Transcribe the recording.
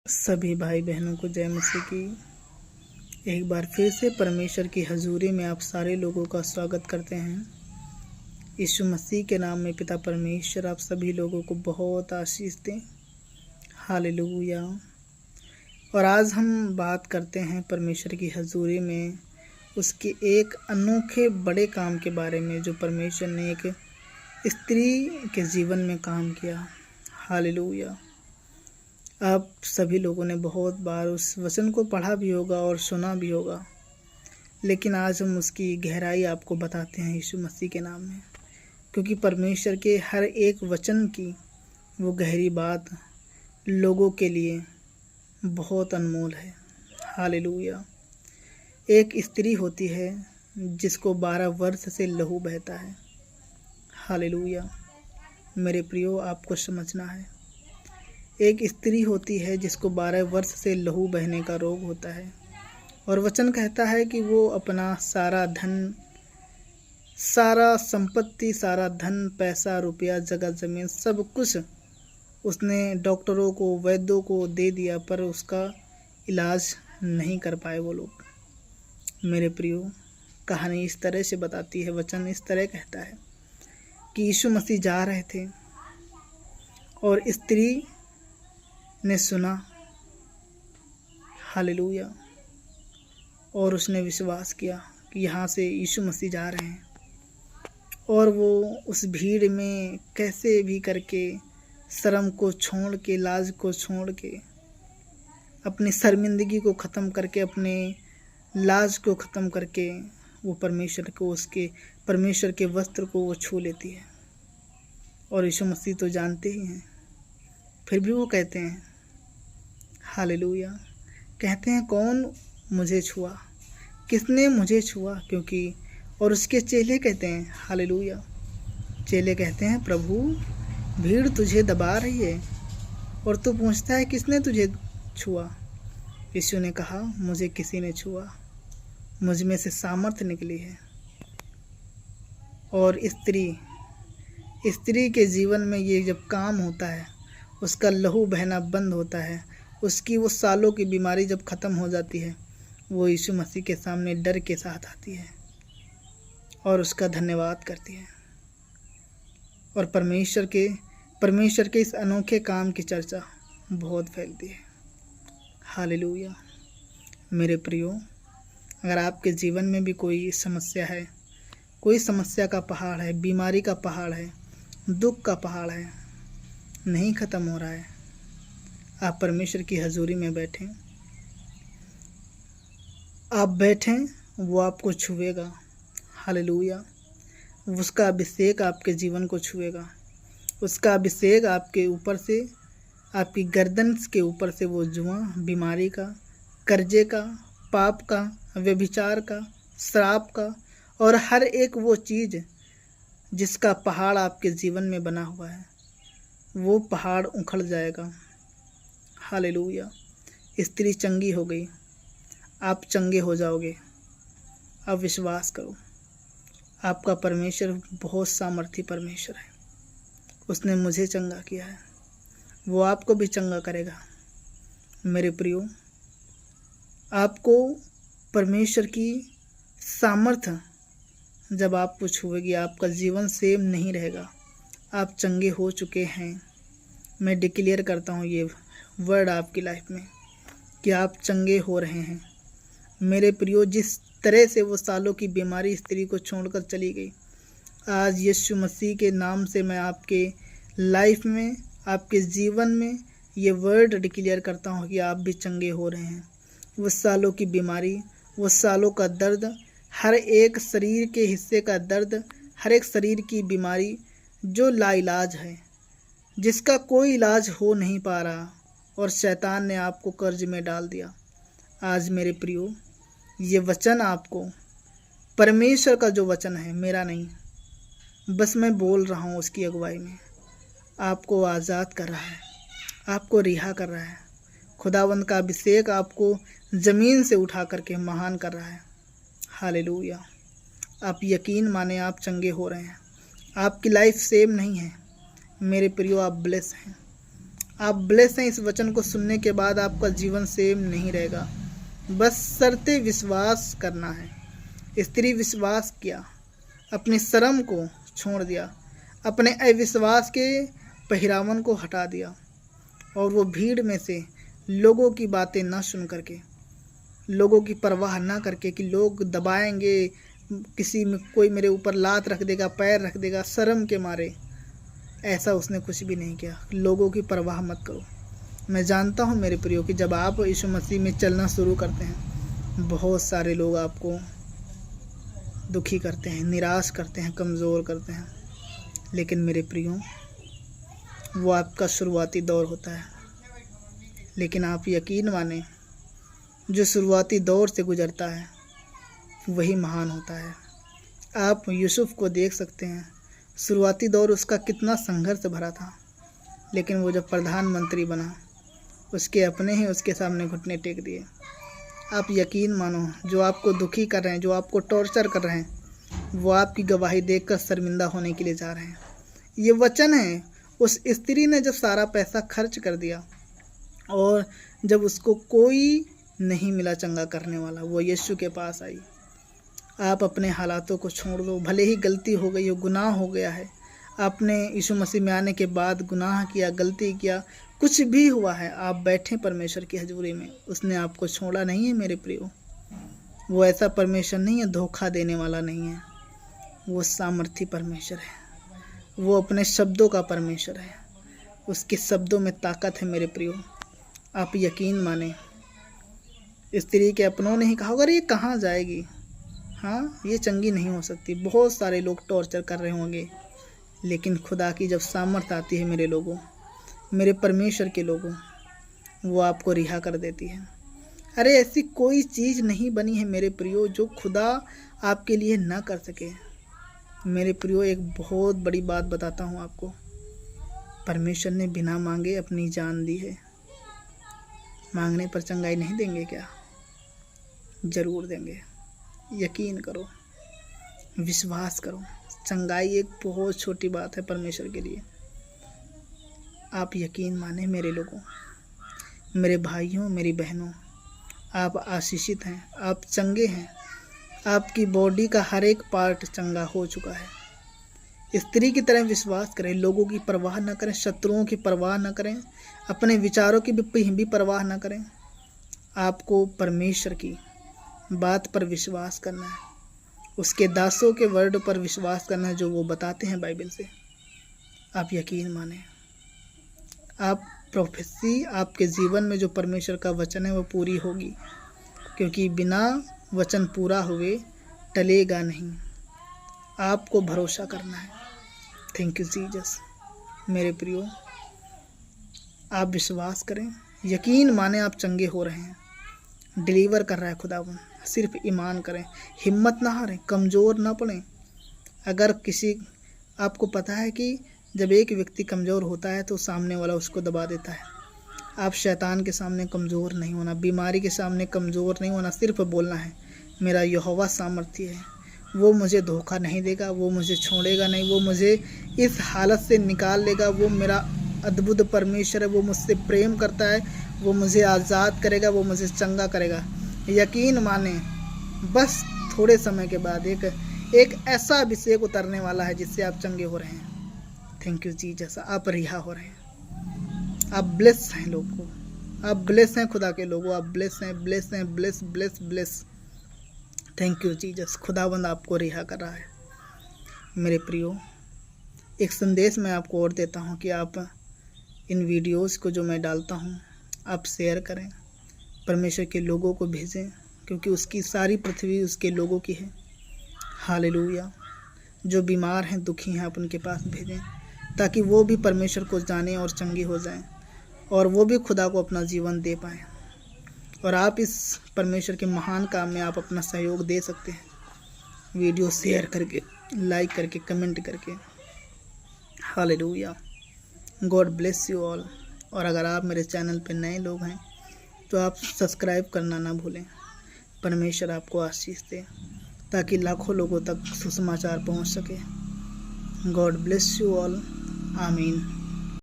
सभी भाई बहनों को जय मसीह की। एक बार फिर से परमेश्वर की हजूरी में आप सारे लोगों का स्वागत करते हैं। यीशु मसीह के नाम में पिता परमेश्वर आप सभी लोगों को बहुत आशीष दें। हालेलुया। और आज हम बात करते हैं परमेश्वर की हजूरी में उसके एक अनोखे बड़े काम के बारे में जो परमेश्वर ने एक स्त्री के जीवन में काम किया। हालेलुया। आप सभी लोगों ने बहुत बार उस वचन को पढ़ा भी होगा और सुना भी होगा, लेकिन आज हम उसकी गहराई आपको बताते हैं यीशु मसीह के नाम में, क्योंकि परमेश्वर के हर एक वचन की वो गहरी बात लोगों के लिए बहुत अनमोल है। हालेलुया। एक स्त्री होती है जिसको 12 वर्ष से लहू बहता है। हालेलुया। मेरे प्रियो, आपको समझना है, एक स्त्री होती है जिसको 12 वर्ष से लहू बहने का रोग होता है, और वचन कहता है कि वो अपना सारा धन, सारा संपत्ति, सारा धन, पैसा, रुपया, जगह जमीन, सब कुछ उसने डॉक्टरों को, वैद्यों को दे दिया, पर उसका इलाज नहीं कर पाए वो लोग। मेरे प्रियो, कहानी इस तरह से बताती है, वचन इस तरह कहता है कि यीशु मसीह जा रहे थे और स्त्री ने सुना। हालेलुया। और उसने विश्वास किया कि यहाँ से यीशु मसीह जा रहे हैं, और वो उस भीड़ में कैसे भी करके शर्म को छोड़ के, लाज को छोड़ के, अपनी शर्मिंदगी को ख़त्म करके, अपने लाज को ख़त्म करके वो परमेश्वर के वस्त्र को वो छू लेती है। और यीशु मसीह तो जानते ही हैं, फिर भी वो कहते हैं, हालेलुया, कहते हैं, कौन मुझे छुआ, किसने मुझे छुआ, क्योंकि और उसके चेले कहते हैं, हालेलुया, चेले कहते हैं, प्रभु भीड़ तुझे दबा रही है और तू पूछता है किसने तुझे छुआ। यीशु ने कहा, मुझे किसी ने छुआ, मुझ में से सामर्थ्य निकली है। और स्त्री के जीवन में ये जब काम होता है, उसका लहू बहना बंद होता है, उसकी वो सालों की बीमारी जब ख़त्म हो जाती है, वो यीशु मसीह के सामने डर के साथ आती है और उसका धन्यवाद करती है। और परमेश्वर के इस अनोखे काम की चर्चा बहुत फैलती है। हालेलुया। मेरे प्रियो, अगर आपके जीवन में भी कोई समस्या है, कोई समस्या का पहाड़ है, बीमारी का पहाड़ है, दुख का पहाड़ है, नहीं ख़त्म हो रहा है, आप परमेश्वर की हजूरी में बैठें। आप बैठें, वो आपको छुएगा। हालेलुया। उसका अभिषेक आपके जीवन को छुएगा। उसका अभिषेक आपके ऊपर से, आपकी गर्दन के ऊपर से वो जुआं, बीमारी का, कर्जे का, पाप का, व्यभिचार का, श्राप का और हर एक वो चीज़ जिसका पहाड़ आपके जीवन में बना हुआ है, वो पहाड़ उखड़ जाएगा। हालेलुया। स्त्री चंगी हो गई, आप चंगे हो जाओगे। आप विश्वास करो, आपका परमेश्वर बहुत सामर्थी परमेश्वर है। उसने मुझे चंगा किया है, वो आपको भी चंगा करेगा। मेरे प्रियो, आपको परमेश्वर की सामर्थ्य जब आपको छुएगी, आपका जीवन सेम नहीं रहेगा। आप चंगे हो चुके हैं। मैं डिक्लेयर करता हूँ ये वर्ड आपकी लाइफ में कि आप चंगे हो रहे हैं। मेरे प्रियो, जिस तरह से वो सालों की बीमारी स्त्री को छोड़कर चली गई, आज यीशु मसीह के नाम से मैं आपके लाइफ में, आपके जीवन में ये वर्ड डिक्लेयर करता हूँ कि आप भी चंगे हो रहे हैं। वो सालों की बीमारी, वो सालों का दर्द, हर एक शरीर के हिस्से का दर्द, हर एक शरीर की बीमारी जो लाइलाज है, जिसका कोई इलाज हो नहीं पा रहा और शैतान ने आपको कर्ज में डाल दिया, आज मेरे प्रियो, ये वचन आपको, परमेश्वर का जो वचन है, मेरा नहीं, बस मैं बोल रहा हूँ उसकी अगुवाई में, आपको आज़ाद कर रहा है, आपको रिहा कर रहा है। खुदावंद का अभिषेक आपको ज़मीन से उठा करके महान कर रहा है। हालेलुया। आप यकीन माने, आप चंगे हो रहे हैं। आपकी लाइफ सेम नहीं है मेरे प्रियो, आप ब्लेस हैं। आप ब्लेस हैं। इस वचन को सुनने के बाद आपका जीवन सेम नहीं रहेगा। बस शर्ते विश्वास करना है। स्त्री विश्वास किया, अपनी शर्म को छोड़ दिया, अपने अविश्वास के पहिरावन को हटा दिया और वो भीड़ में से लोगों की बातें न सुन करके, लोगों की परवाह ना करके कि लोग दबाएंगे, किसी में कोई मेरे ऊपर लात रख देगा, पैर रख देगा, शर्म के मारे, ऐसा उसने कुछ भी नहीं किया। लोगों की परवाह मत करो। मैं जानता हूँ मेरे प्रियो कि जब आप यीशु मसीह में चलना शुरू करते हैं, बहुत सारे लोग आपको दुखी करते हैं, निराश करते हैं, कमज़ोर करते हैं, लेकिन मेरे प्रियो वो आपका शुरुआती दौर होता है। लेकिन आप यकीन माने, जो शुरुआती दौर से गुजरता है वही महान होता है। आप यूसुफ को देख सकते हैं, शुरुआती दौर उसका कितना संघर्ष भरा था, लेकिन वो जब प्रधानमंत्री बना, उसके अपने ही उसके सामने घुटने टेक दिए। आप यकीन मानो, जो आपको दुखी कर रहे हैं, जो आपको टॉर्चर कर रहे हैं, वो आपकी गवाही देखकर शर्मिंदा होने के लिए जा रहे हैं। ये वचन है। उस स्त्री ने जब सारा पैसा खर्च कर दिया और जब उसको कोई नहीं मिला चंगा करने वाला, वो यीशु के पास आई। आप अपने हालातों को छोड़ दो, भले ही गलती हो गई हो, गुनाह हो गया है, आपने यीशु मसीह में आने के बाद गुनाह किया, गलती किया, कुछ भी हुआ है, आप बैठे परमेश्वर की हजूरी में। उसने आपको छोड़ा नहीं है मेरे प्रियो। वो ऐसा परमेश्वर नहीं है, धोखा देने वाला नहीं है। वो सामर्थी परमेश्वर है। वो अपने शब्दों का परमेश्वर है। उसके शब्दों में ताकत है मेरे प्रियो। आप यकीन माने, स्त्री के अपनों ने ही कहा होगा, अरे ये कहाँ जाएगी, हाँ ये चंगी नहीं हो सकती। बहुत सारे लोग टॉर्चर कर रहे होंगे, लेकिन खुदा की जब सामर्थ आती है मेरे लोगों, मेरे परमेश्वर के लोगों, वो आपको रिहा कर देती है। अरे ऐसी कोई चीज़ नहीं बनी है मेरे प्रियो जो खुदा आपके लिए ना कर सके। मेरे प्रियो, एक बहुत बड़ी बात बताता हूँ आपको, परमेश्वर ने बिना मांगे अपनी जान दी है। मांगने पर चंगाई नहीं देंगे क्या? ज़रूर देंगे। यकीन करो, विश्वास करो। चंगाई एक बहुत छोटी बात है परमेश्वर के लिए। आप यकीन माने मेरे लोगों, मेरे भाइयों, मेरी बहनों, आप आशीषित हैं, आप चंगे हैं। आपकी बॉडी का हर एक पार्ट चंगा हो चुका है। स्त्री की तरह विश्वास करें, लोगों की परवाह न करें, शत्रुओं की परवाह न करें, अपने विचारों की भी परवाह न करें। आपको परमेश्वर की बात पर विश्वास करना है, उसके दासों के वर्ड पर विश्वास करना है जो वो बताते हैं बाइबल से। आप यकीन माने, आप प्रोफेसी, आपके जीवन में जो परमेश्वर का वचन है वो पूरी होगी, क्योंकि बिना वचन पूरा हुए टलेगा नहीं। आपको भरोसा करना है। Thank you Jesus. मेरे प्रियो, आप विश्वास करें, यकीन माने आप चंगे हो रहे हैं, डिलीवर कर रहा है खुदावन। सिर्फ ईमान करें, हिम्मत ना हारें, कमज़ोर ना पड़ें। अगर किसी, आपको पता है कि जब एक व्यक्ति कमज़ोर होता है तो सामने वाला उसको दबा देता है। आप शैतान के सामने कमज़ोर नहीं होना, बीमारी के सामने कमज़ोर नहीं होना, सिर्फ बोलना है, मेरा यहोवा सामर्थी है, वो मुझे धोखा नहीं देगा, वो मुझे छोड़ेगा नहीं, वो मुझे इस हालत से निकाल लेगा, वो मेरा अद्भुत परमेश्वर है, वो मुझसे प्रेम करता है, वो मुझे आज़ाद करेगा, वो मुझे चंगा करेगा। यकीन माने, बस थोड़े समय के बाद एक ऐसा अभिषेक उतरने वाला है जिससे आप चंगे हो रहे हैं। Thank you Jesus. आप रिहा हो रहे हैं, आप ब्लेस हैं लोगों, आप ब्लेस हैं खुदा के लोगों, आप ब्लेस हैं, ब्लेस हैं, bless bless bless. Thank you Jesus. खुदावंद आपको रिहा कर रहा है। मेरे प्रियो, एक संदेश मैं आपको और देता हूँ कि आप इन वीडियोस को जो मैं डालता हूँ आप शेयर करें, परमेश्वर के लोगों को भेजें, क्योंकि उसकी सारी पृथ्वी उसके लोगों की है। हालेलुया। जो बीमार हैं, दुखी हैं, आप उनके पास भेजें ताकि वो भी परमेश्वर को जानें और चंगी हो जाएं, और वो भी खुदा को अपना जीवन दे पाएँ। और आप इस परमेश्वर के महान काम में आप अपना सहयोग दे सकते हैं, वीडियो शेयर करके, लाइक करके, कमेंट करके। Hallelujah. God bless you all. और अगर आप मेरे चैनल पे नए लोग हैं तो आप सब्सक्राइब करना ना भूलें। परमेश्वर आपको आशीष दे ताकि लाखों लोगों तक सुसमाचार पहुंच सके। God bless you all. आमीन।